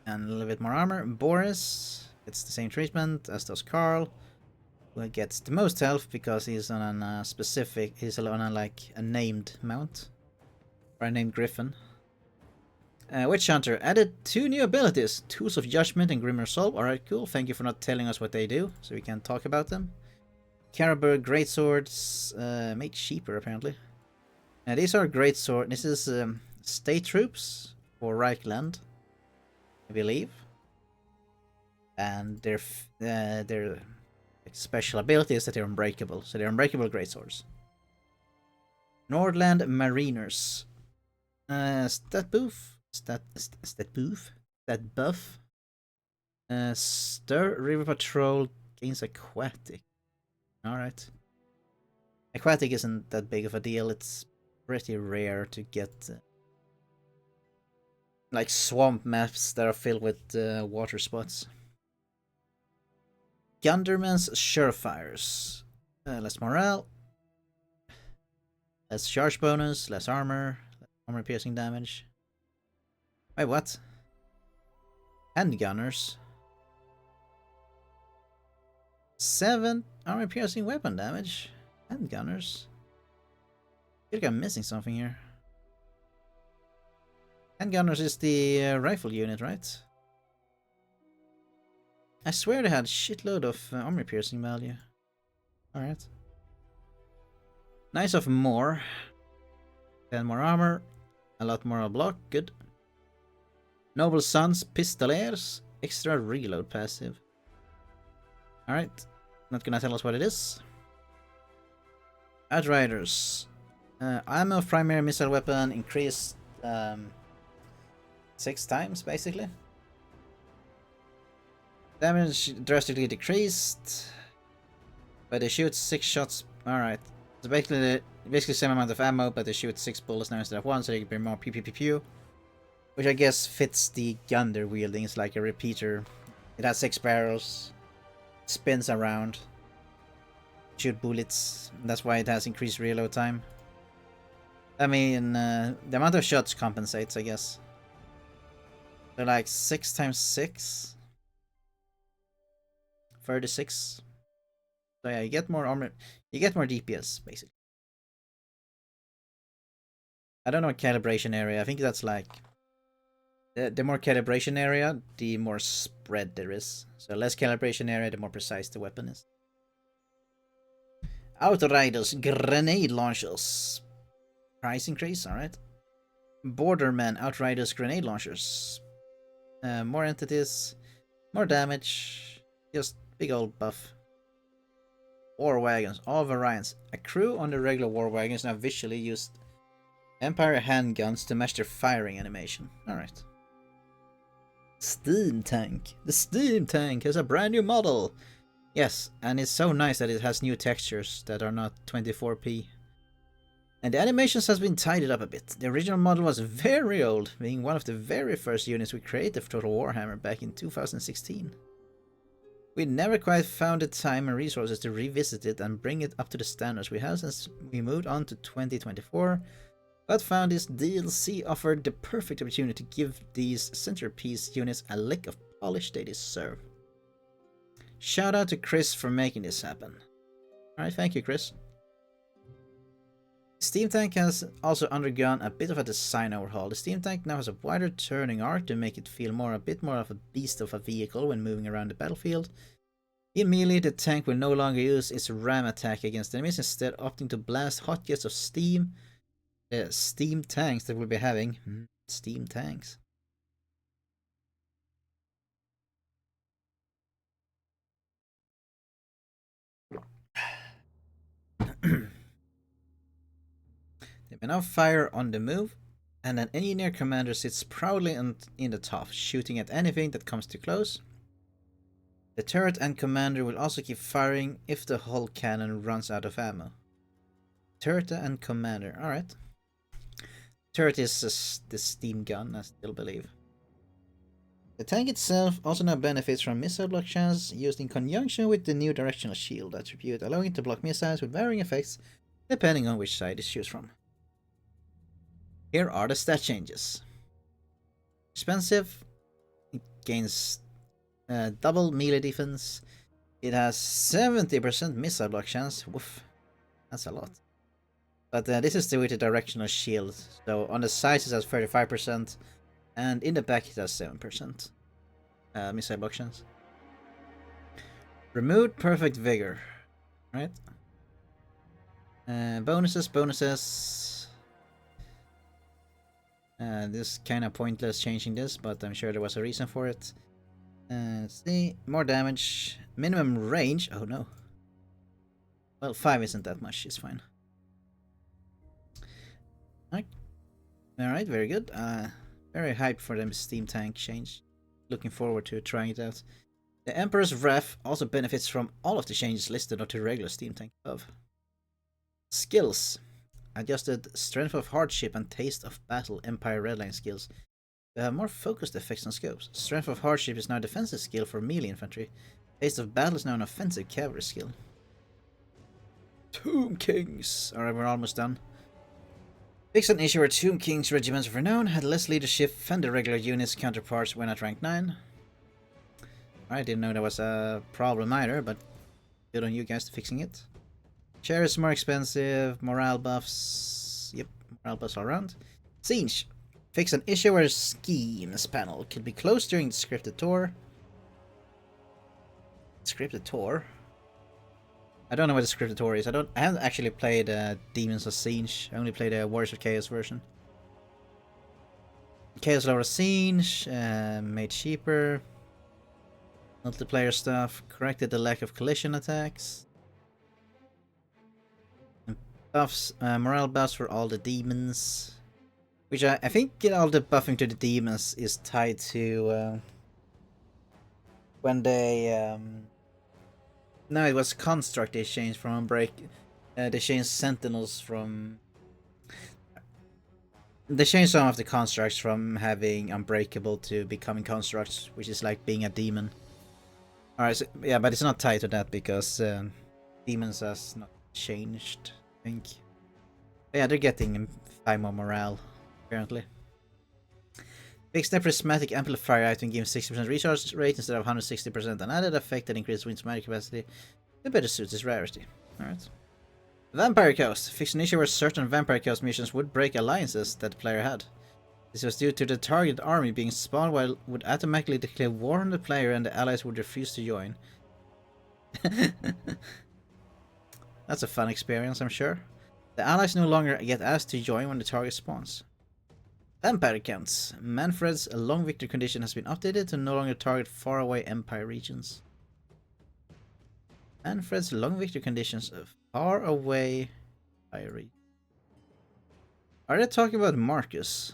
and a little bit more armor. Boris gets the same treatment as does Karl, who gets the most health because he's on a specific, he's on a named mount. Or a named Griffin. Witch Hunter added 2 new abilities, Tools of Judgment and Grim Resolve. Alright, cool. Thank you for not telling us what they do, so we can talk about them. Caribou Greatswords made cheaper, apparently. These are Greatsword. This is state troops for Reichland, I believe. And their special ability is that they're unbreakable. So they're unbreakable Greatswords. Nordland Mariners. Stat buff. Stat buff. Stir River Patrol gains Aquatic. Alright. Aquatic isn't that big of a deal. It's pretty rare to get like swamp maps that are filled with water spots. Gunderman's Surefires. Less morale. Less charge bonus, less armor piercing damage. Wait, what? Handgunners. 7 armor piercing weapon damage. Handgunners. I feel like I'm missing something here. Handgunners is the rifle unit, right? I swear they had a shitload of armor piercing value. Alright. Nice of more. 10 more armor. A lot more block. Good. Noble Sons Pistoliers. Extra reload passive. Alright. Not gonna tell us what it is. Outriders. Ammo of primary missile weapon increased 6 times basically. Damage drastically decreased. But they shoot 6 shots. Alright. So basically the same amount of ammo, but they shoot 6 bullets now instead of 1, so they can be more pew pew pew pew. Which I guess fits the gun they're wielding. It's like a repeater. It has 6 barrels. Spins around. Shoot bullets. That's why it has increased reload time. I mean, the amount of shots compensates, I guess. They're like 6 times 6. 36. So yeah, you get more armor. You get more DPS, basically. I don't know calibration area. I think that's like... The more calibration area, the more spread there is. So less calibration area, the more precise the weapon is. Outriders, grenade launchers. Price increase, alright. Bordermen, Outriders, grenade launchers. More entities, more damage. Just big old buff. war wagons, all variants. A crew on the regular war wagons now visually used Empire handguns to match their firing animation. Alright. Steam Tank. The Steam Tank has a brand new model. Yes, and it's so nice that it has new textures that are not 24p. And the animations has been tidied up a bit. The original model was very old, being one of the very first units we created for Total Warhammer back in 2016. We never quite found the time and resources to revisit it and bring it up to the standards we have since we moved on to 2024, but found this DLC offered the perfect opportunity to give these centerpiece units a lick of polish they deserve. Shout out to Chris for making this happen. Alright, thank you, Chris. Steam Tank has also undergone a bit of a design overhaul. The Steam Tank now has a wider turning arc to make it feel a bit more of a beast of a vehicle when moving around the battlefield. In melee, the tank will no longer use its ram attack against enemies, instead opting to blast hot jets of steam. The steam tanks that we'll be having. Steam tanks. They may now fire on the move, and an engineer commander sits proudly in the top, shooting at anything that comes too close. The turret and commander will also keep firing if the hull cannon runs out of ammo. Turret and commander, alright. Turret is the steam gun, I still believe. The tank itself also now benefits from missile block chance used in conjunction with the new directional shield attribute, allowing it to block missiles with varying effects depending on which side it shoots from. Here are the stat changes. Expensive, it gains double melee defense. It has 70% missile block chance. Woof, that's a lot. But this is with the directional shield. So on the sides it has 35%, and in the back it has 7% missile block chance. Removed perfect vigor, right? Bonuses. This kind of pointless changing this, but I'm sure there was a reason for it. Let's see, more damage, minimum range. Oh no. Well, 5 isn't that much. It's fine. Alright, very good. Very hyped for the Steam Tank change. Looking forward to trying it out. The Emperor's Wrath also benefits from all of the changes listed on the regular Steam Tank above. Skills. Adjusted Strength of Hardship and Taste of Battle Empire Redline skills to have more focused effects on scopes. Strength of Hardship is now a defensive skill for melee infantry. Taste of Battle is now an offensive cavalry skill. Tomb Kings. Alright, we're almost done. Fix an issue where Tomb Kings regiments of renown had less leadership than the regular units' counterparts when at rank 9. I didn't know that was a problem either, but good on you guys for fixing it. Chair is more expensive, morale buffs. Yep, morale buffs all around. Siege. Fix an issue where schemes panel could be closed during the scripted tour. Scripted tour? I don't know what the scripted tour is. I haven't actually played Demons of Siege. I only played the Warriors of Chaos version. Chaos Lower Siege, made cheaper. Multiplayer stuff, corrected the lack of collision attacks. And buffs, morale buffs for all the demons. Which I think all the buffing to the demons is tied to when they no, it was Construct they changed from Unbreak. They changed Sentinels from... They changed some of the constructs from having Unbreakable to becoming Constructs, which is like being a demon. Alright, so, yeah, but it's not tied to that because demons has not changed, I think. Yeah, they're getting 5 more morale, apparently. Fixed the prismatic amplifier item gives 60% recharge rate instead of 160%. An added effect that increases wind's magic capacity. It better suits its rarity. Alright. Vampire Coast. Fixed an issue where certain Vampire Coast missions would break alliances that the player had. This was due to the target army being spawned while would automatically declare war on the player and the allies would refuse to join. That's a fun experience, I'm sure. The allies no longer get asked to join when the target spawns. Vampire counts. Manfred's long victory condition has been updated to no longer target faraway Empire regions. And Fred's long victory conditions far away. Are they talking about Marcus?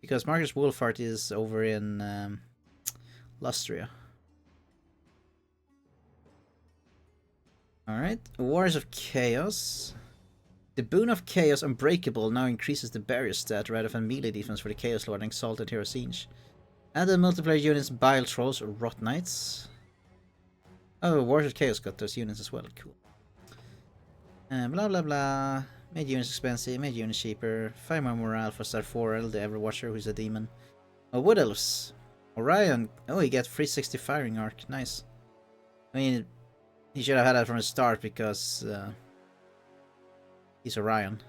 Because Marcus Wolfhart is over in Lustria. Alright, Wars of Chaos. The Boon of Chaos Unbreakable now increases the barrier stat rather than melee defense for the Chaos Lord and Exalted Hero Siege. And the multiplayer units Bile Trolls or Rot Knights. Oh, Wars of Chaos got those units as well, cool. Blah blah blah. Made units expensive, made units cheaper. 5 more morale for Sarforel, the Everwatcher, who's a demon. Oh, Wood Elves. Orion. Oh, he got 360 firing arc. Nice. I mean, he should have had that from the start because he's Orion.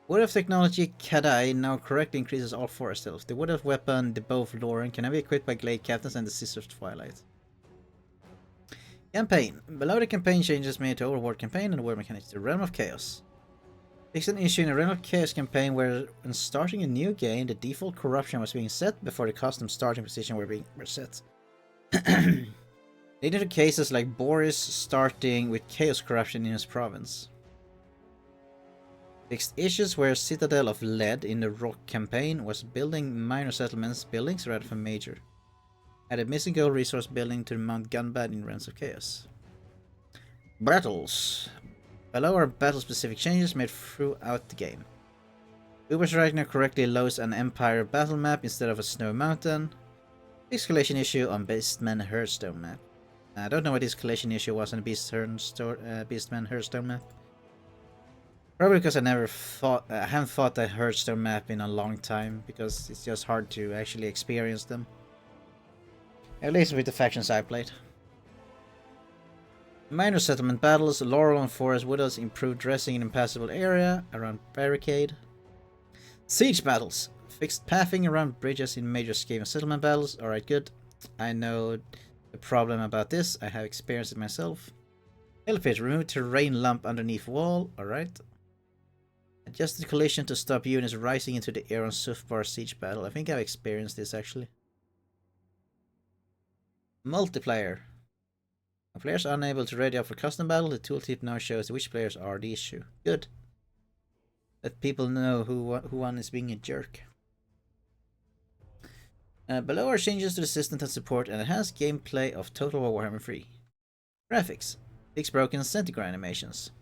Wood Elf Technology Kadai now correctly increases all forest elves. The Wood Elf weapon, the Bow of Lauren, can now be equipped by Glade Captains and the Sister of Twilight. Campaign. Below the campaign changes made to Overworld campaign and the word mechanics. The Realm of Chaos. Fixed an issue in the Realm of Chaos campaign where when starting a new game, the default corruption was being set before the custom starting position were set. Leading to cases like Boris starting with Chaos corruption in his province. Fixed issues where Citadel of Lead in the Rock campaign was building minor settlements buildings rather than major. Added missing gold resource building to the Mount Gunbad in Realms of Chaos. Battles. Below are battle-specific changes made throughout the game. Uber's Ragnar correctly loads an Empire battle map instead of a snow mountain. Escalation issue on Beastman Hearthstone map. I don't know what this escalation issue was on the Beastman Hearthstone map. Probably because I haven't fought that Hearthstone map in a long time, because it's just hard to actually experience them. At least with the factions I played. Minor settlement battles, Laurel and Forest Widows improved dressing in impassable area around barricade. Siege battles, fixed pathing around bridges in major scheme of settlement battles. Alright, good. I know the problem about this, I have experienced it myself. Hellpit, remove terrain lump underneath wall. Alright. Adjusted collision to stop units rising into the air on Sufbar siege battle. I think I've experienced this actually. Multiplayer. When players are unable to ready up for custom battle, the tooltip now shows which players are the issue. Good. Let people know who one is being a jerk. Below are changes to the system and support and enhanced gameplay of Total War Warhammer 3. Graphics. Fix broken centigrade animations.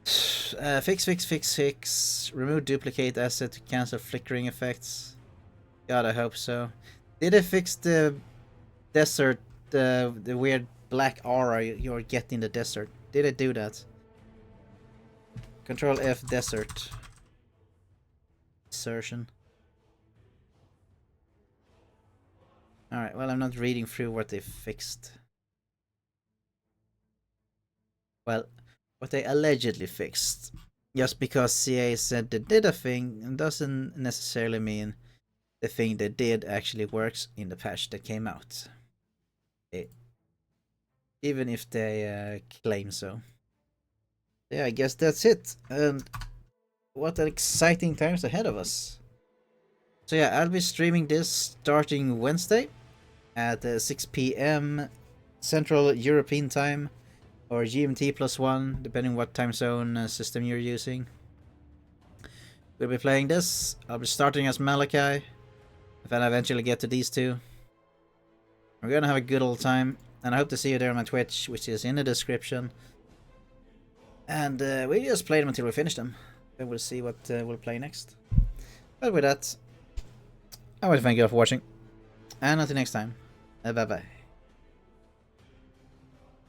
Fix. Remove duplicate asset to cancel flickering effects. God, I hope so. Did they fix the desert, the weird black aura you're getting in the desert? Did it do that? Control F desert. Insertion. Alright, well, I'm not reading through what they fixed. Well, what they allegedly fixed. Just because CA said they did a thing doesn't necessarily mean the thing they did actually works in the patch that came out. Even if they claim so. Yeah, I guess that's it. And what an exciting times ahead of us. So yeah, I'll be streaming this starting Wednesday at 6 PM Central European Time, or GMT +1, depending what time zone system you're using. We'll be playing this. I'll be starting as Malachi, then I eventually get to these two. We're gonna have a good old time, and I hope to see you there on my Twitch, which is in the description. And we just play them until we finish them. Then we'll see what we'll play next. But with that, I want to thank you all for watching, and until next time, bye bye.